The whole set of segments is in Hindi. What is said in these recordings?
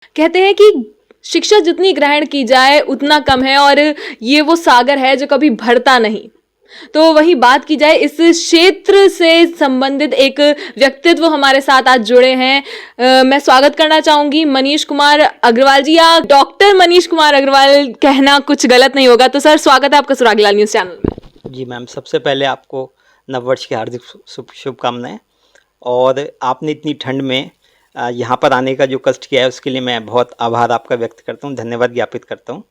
कहते हैं कि शिक्षा जितनी ग्रहण की जाए उतना कम है और ये वो सागर है जो कभी भरता नहीं। तो वही बात की जाए, इस क्षेत्र से संबंधित एक व्यक्तित्व हमारे साथ आज जुड़े हैं। मैं स्वागत करना चाहूंगी मनीष कुमार अग्रवाल जी, या डॉक्टर मनीष कुमार अग्रवाल कहना कुछ गलत नहीं होगा। तो सर, स्वागत है आपका सुरागी लाल न्यूज़ चैनल में। जी मैम, सबसे पहले आपको नववर्ष की हार्दिक शुभकामनाएं। और आपने इतनी ठंड में यहाँ पर आने का जो कष्ट किया है उसके लिए मैं बहुत आभार आपका व्यक्त करता हूँ, धन्यवाद ज्ञापित करता हूँ।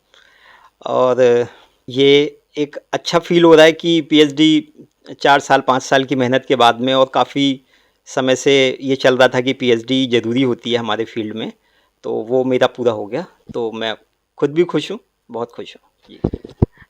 और ये एक अच्छा फील हो रहा है कि पीएचडी 4 साल 5 साल की मेहनत के बाद में, और काफ़ी समय से ये चल रहा था कि पीएचडी ज़रूरी होती है हमारे फील्ड में, तो वो मेरा पूरा हो गया। तो मैं खुद भी खुश हूँ, बहुत खुश हूँ जी।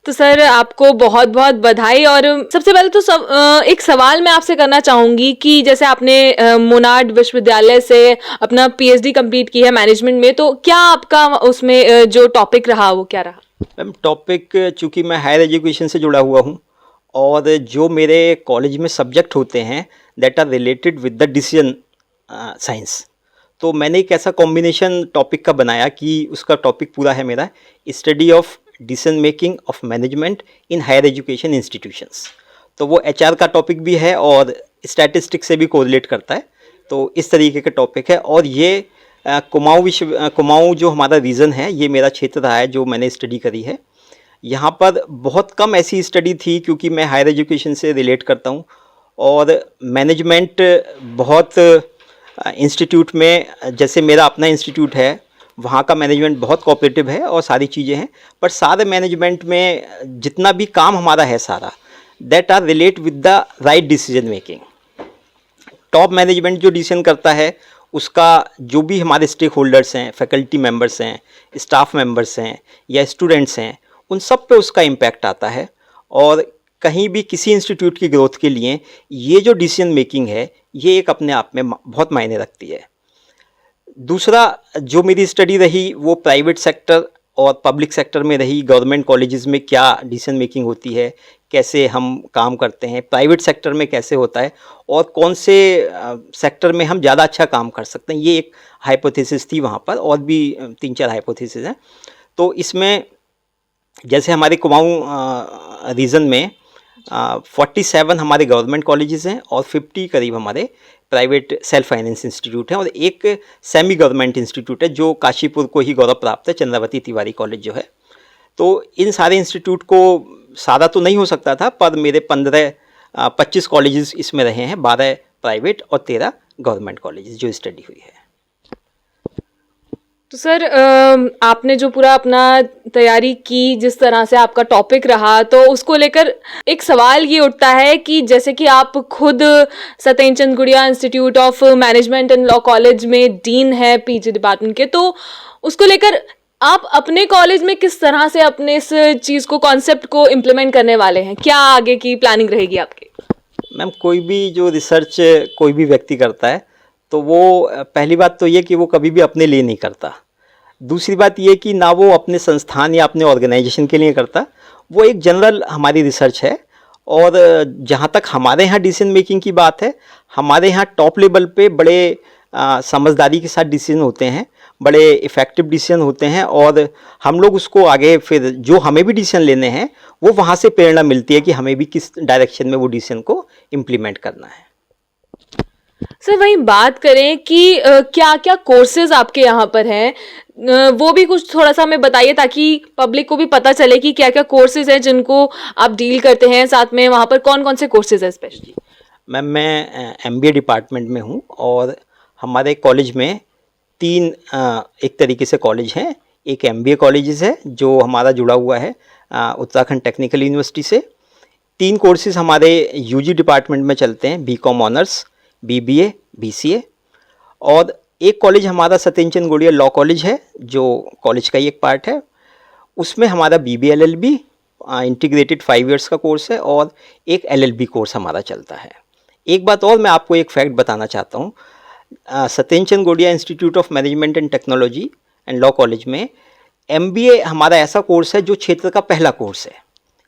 तो सर, आपको बहुत बहुत बधाई। और सबसे पहले तो एक सवाल मैं आपसे करना चाहूँगी कि जैसे आपने मोनार्ड विश्वविद्यालय से अपना पीएचडी कंप्लीट की है मैनेजमेंट में, तो क्या आपका उसमें जो टॉपिक रहा वो क्या रहा? मैम, टॉपिक, चूँकि मैं हायर एजुकेशन से जुड़ा हुआ हूँ और जो मेरे कॉलेज में सब्जेक्ट होते हैं that are related with the decision science, तो मैंने एक ऐसा कॉम्बिनेशन टॉपिक का बनाया कि उसका टॉपिक पूरा है मेरा study of decision making of management in higher education institutions. तो वो एचआर का टॉपिक भी है और स्टैटिस्टिक्स से भी कोरिलेट करता है। तो इस तरीके का टॉपिक है। और ये कुमाऊँ जो हमारा रीजन है, ये मेरा क्षेत्र रहा है जो मैंने स्टडी करी है। यहाँ पर बहुत कम ऐसी स्टडी थी क्योंकि मैं हायर एजुकेशन से रिलेट करता हूँ और मैनेजमेंट बहुत इंस्टीट्यूट में, जैसे मेरा अपना इंस्टीट्यूट है, वहाँ का मैनेजमेंट बहुत कोऑपरेटिव है और सारी चीज़ें हैं, पर सारे मैनेजमेंट में जितना भी काम हमारा है सारा that are relate with the right decision making. Top management जो डिसीजन करता है उसका जो भी हमारे स्टेक होल्डर्स हैं, फैकल्टी मेंबर्स हैं, स्टाफ मेंबर्स हैं या स्टूडेंट्स हैं, उन सब पे उसका इम्पैक्ट आता है। और कहीं भी किसी इंस्टीट्यूट की ग्रोथ के लिए ये जो डिसीजन मेकिंग है ये एक अपने आप में बहुत मायने रखती है। दूसरा जो मेरी स्टडी रही वो प्राइवेट सेक्टर और पब्लिक सेक्टर में रही। गवर्नमेंट कॉलेजेस में क्या डिसीजन मेकिंग होती है, कैसे हम काम करते हैं, प्राइवेट सेक्टर में कैसे होता है और कौन से सेक्टर में हम ज़्यादा अच्छा काम कर सकते हैं, ये एक हाइपोथेसिस थी वहाँ पर। और भी 3-4 हाइपोथेसिस हैं। तो इसमें जैसे हमारे कुमाऊँ रीजन में 47 हमारे गवर्नमेंट कॉलेजेस हैं और 50 करीब हमारे प्राइवेट सेल्फ फाइनेंस इंस्टीट्यूट हैं, और एक सेमी गवर्नमेंट इंस्टीट्यूट है जो काशीपुर को ही गौरव प्राप्त है, चंद्रावती तिवारी कॉलेज जो है। तो इन सारे इंस्टीट्यूट को सारा तो नहीं हो सकता था, पर मेरे 15-25 कॉलेजेस इसमें रहे हैं, 12 प्राइवेट और 13 गवर्नमेंट कॉलेजेस जो स्टडी हुई है। तो सर, आपने जो पूरा अपना तैयारी की, जिस तरह से आपका टॉपिक रहा, तो उसको लेकर एक सवाल ये उठता है कि जैसे कि आप खुद सत्येंद्र चंद गुड़िया institute of management and law college में डीन है पीजी डिपार्टमेंट के, तो उसको लेकर आप अपने कॉलेज में किस तरह से अपने इस चीज़ को, कॉन्सेप्ट को इम्प्लीमेंट करने वाले हैं? क्या आगे की प्लानिंग रहेगी आपकी? मैम, कोई भी जो रिसर्च कोई भी व्यक्ति करता है तो वो पहली बात तो ये कि वो कभी भी अपने लिए नहीं करता। दूसरी बात ये कि ना वो अपने संस्थान या अपने ऑर्गेनाइजेशन के लिए करता, वो एक जनरल हमारी रिसर्च है। और जहाँ तक हमारे यहाँ डिसीजन मेकिंग की बात है, हमारे यहाँ टॉप लेवल पे बड़े समझदारी के साथ डिसीजन होते हैं, बड़े इफ़ेक्टिव डिसीजन होते हैं, और हम लोग उसको आगे फिर जो हमें भी डिसीजन लेने हैं वो वहाँ से प्रेरणा मिलती है कि हमें भी किस डायरेक्शन में वो डिसीजन को इम्प्लीमेंट करना है। सर, वहीं बात करें कि क्या क्या कोर्सेज आपके यहाँ पर हैं, वो भी कुछ थोड़ा सा हमें बताइए ताकि पब्लिक को भी पता चले कि क्या क्या कोर्सेज हैं जिनको आप डील करते हैं, साथ में वहाँ पर कौन कौन से कोर्सेज हैं स्पेशली। मैम, मैं एमबीए डिपार्टमेंट में हूँ और हमारे कॉलेज में 3 एक तरीके से कॉलेज हैं। एक एमबीए कॉलेज है जो हमारा जुड़ा हुआ है उत्तराखंड टेक्निकल यूनिवर्सिटी से। 3 कोर्सेज हमारे यूजी डिपार्टमेंट में चलते हैं, बीकॉम ऑनर्स, बीबीए, बीसीए। और एक कॉलेज हमारा सत्येंद्र चंद गुड़िया लॉ कॉलेज है जो कॉलेज का ही एक पार्ट है। उसमें हमारा बीबीए एलएलबी इंटीग्रेटेड 5 इयर्स का कोर्स है और एक एलएलबी कोर्स हमारा चलता है। एक बात और मैं आपको एक फैक्ट बताना चाहता हूँ, सत्येंद्र चंद गुड़िया institute of management and technology and law college में एमबीए हमारा ऐसा कोर्स है जो क्षेत्र का पहला कोर्स है।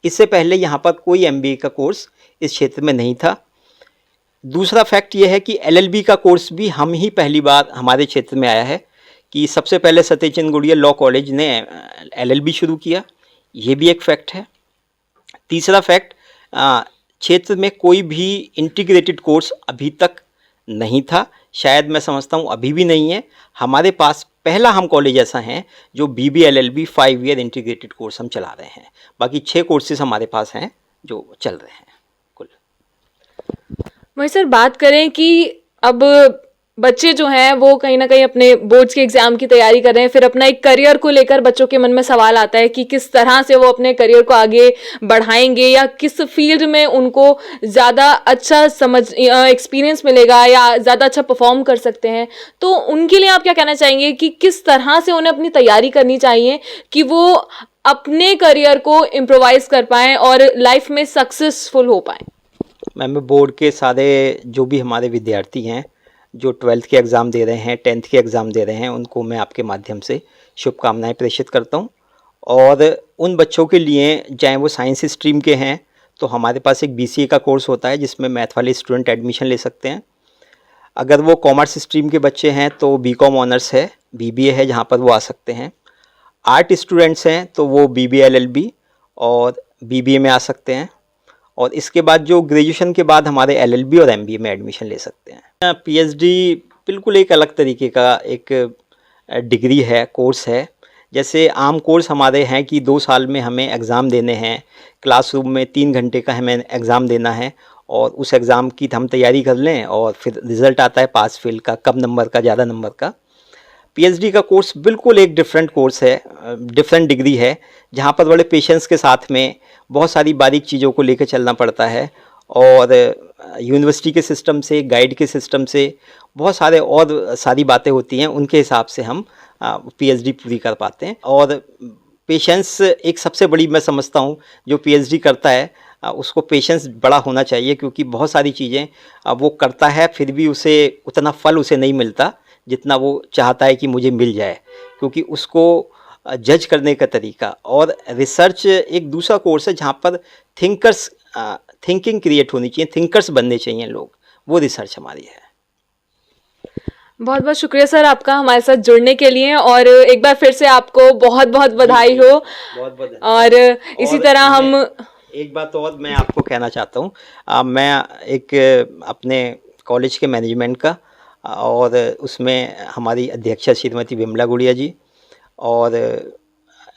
इससे पहले यहाँ पर कोई एमबीए का कोर्स इस क्षेत्र में नहीं था। दूसरा फैक्ट ये है कि एलएलबी का कोर्स भी हम ही पहली बार हमारे क्षेत्र में आया है, कि सबसे पहले सतीश चंद्र गुड़िया लॉ कॉलेज ने LLB शुरू किया, ये भी एक फैक्ट है। तीसरा फैक्ट, क्षेत्र में कोई भी इंटीग्रेटेड कोर्स अभी तक नहीं था, शायद मैं समझता हूँ अभी भी नहीं है। हमारे पास पहला हम कॉलेज ऐसा है जो BBA LLB 5 year integrated course हम चला रहे हैं। बाकी 6 कोर्सेज हमारे पास हैं जो चल रहे हैं कुल। वही सर, बात करें कि अब बच्चे जो हैं वो कहीं ना कहीं अपने बोर्ड्स के एग्जाम की तैयारी कर रहे हैं, फिर अपना एक करियर को लेकर बच्चों के मन में सवाल आता है कि किस तरह से वो अपने करियर को आगे बढ़ाएंगे या किस फील्ड में उनको ज़्यादा अच्छा एक्सपीरियंस मिलेगा या ज़्यादा अच्छा परफॉर्म कर सकते हैं। तो उनके लिए आप क्या कहना चाहेंगे कि किस तरह से उन्हें अपनी तैयारी करनी चाहिए कि वो अपने करियर को इम्प्रोवाइज कर पाएँ और लाइफ में सक्सेसफुल हो पाएँ? मैम, बोर्ड के सारे जो भी हमारे विद्यार्थी हैं जो 12th के एग्ज़ाम दे रहे हैं, 10th के एग्ज़ाम दे रहे हैं, उनको मैं आपके माध्यम से शुभकामनाएं प्रेषित करता हूं। और उन बच्चों के लिए, चाहे वो साइंस स्ट्रीम के हैं, तो हमारे पास एक BCA का कोर्स होता है जिसमें मैथ वाले स्टूडेंट एडमिशन ले सकते हैं। अगर वो कॉमर्स स्ट्रीम के बच्चे हैं तो BCom ऑनर्स है, BBA है, जहाँ पर वो आ सकते हैं। आर्ट स्टूडेंट्स हैं तो वो BBA LLB और BBA में आ सकते हैं। और इसके बाद जो ग्रेजुएशन के बाद हमारे LLB और MBA में एडमिशन ले सकते हैं। PhD बिल्कुल एक अलग तरीके का एक डिग्री है, कोर्स है। जैसे आम कोर्स हमारे हैं कि 2 साल में हमें एग्ज़ाम देने हैं, क्लासरूम में 3 घंटे का हमें एग्ज़ाम देना है और उस एग्ज़ाम की हम तैयारी कर लें और फिर रिज़ल्ट आता है पास फेल का, कम नंबर का, ज़्यादा नंबर का। PhD का कोर्स बिल्कुल एक डिफरेंट कोर्स है, डिफरेंट डिग्री है, जहाँ पर बड़े पेशेंस के साथ में बहुत सारी बारीक चीज़ों को लेकर चलना पड़ता है और यूनिवर्सिटी के सिस्टम से, गाइड के सिस्टम से बहुत सारे और सारी बातें होती हैं, उनके हिसाब से हम PhD पूरी कर पाते हैं। और पेशेंस एक सबसे बड़ी, मैं समझता हूँ, जो PhD करता है उसको पेशेंस बड़ा होना चाहिए, क्योंकि बहुत सारी चीज़ें वो करता है फिर भी उसे उतना फल उसे नहीं मिलता जितना वो चाहता है कि मुझे मिल जाए, क्योंकि उसको जज करने का तरीका। और रिसर्च एक दूसरा कोर्स है जहाँ पर थिंकिंग क्रिएट होनी चाहिए, थिंकर्स बनने चाहिए लोग, वो रिसर्च हमारी है। बहुत बहुत शुक्रिया सर आपका हमारे साथ जुड़ने के लिए, और एक बार फिर से आपको बहुत बहुत बधाई हो। बहुत बहुत। और इसी तरह हम एक बात और मैं आपको कहना चाहता हूँ, मैं एक अपने कॉलेज के मैनेजमेंट का और उसमें हमारी अध्यक्षा श्रीमती विमला गुड़िया जी और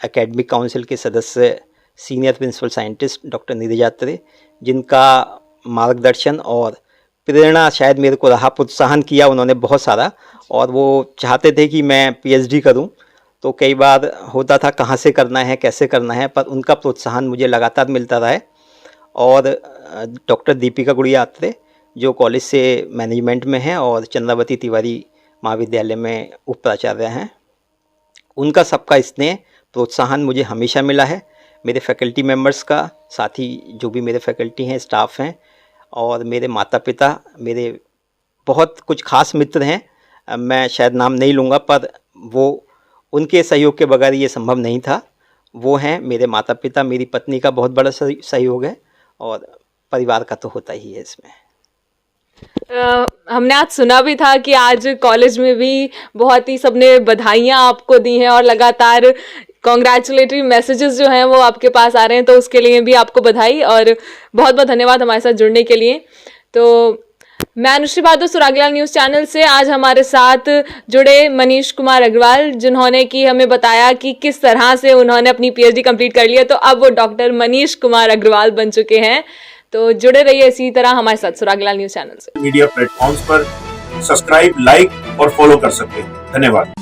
एकेडमिक काउंसिल के सदस्य senior principal scientist doctor Neerja Atre, जिनका मार्गदर्शन और प्रेरणा शायद मेरे को रहा, प्रोत्साहन किया उन्होंने बहुत सारा। और वो चाहते थे कि मैं PhD करूं, तो कई बार होता था कहाँ से करना है, कैसे करना है, पर उनका प्रोत्साहन मुझे लगातार मिलता रहा है। और डॉक्टर दीपिका गुड़िया अत्रे जो कॉलेज से मैनेजमेंट में हैं और चंद्रावती तिवारी महाविद्यालय में उप प्राचार्य हैं, उनका सबका स्नेह प्रोत्साहन मुझे हमेशा मिला है। मेरे फैकल्टी मेंबर्स का, साथ ही जो भी मेरे फैकल्टी हैं, स्टाफ हैं, और मेरे माता पिता, मेरे बहुत कुछ खास मित्र हैं, मैं शायद नाम नहीं लूँगा, पर वो उनके सहयोग के बगैर ये संभव नहीं था। वो हैं मेरे माता पिता, मेरी पत्नी का बहुत बड़ा सहयोग है, और परिवार का तो होता ही है इसमें। हमने आज सुना भी था कि आज कॉलेज में भी बहुत ही सबने बधाइयाँ आपको दी हैं और लगातार कॉन्ग्रेचुलेटरी मैसेजेस जो हैं वो आपके पास आ रहे हैं, तो उसके लिए भी आपको बधाई और बहुत बहुत धन्यवाद हमारे साथ जुड़ने के लिए। तो मैं अनुश्री बहादुर सुरागीलाल न्यूज़ चैनल से आज हमारे साथ जुड़े मनीष कुमार अग्रवाल, जिन्होंने कि हमें बताया कि किस तरह से उन्होंने अपनी PhD कंप्लीट कर लिया, तो अब वो डॉक्टर मनीष कुमार अग्रवाल बन चुके हैं। तो जुड़े रहिए इसी तरह हमारे साथ सुरागीलाल न्यूज़ चैनल से। मीडिया प्लेटफॉर्म्स पर सब्सक्राइब, लाइक और फॉलो कर सकते हैं। धन्यवाद।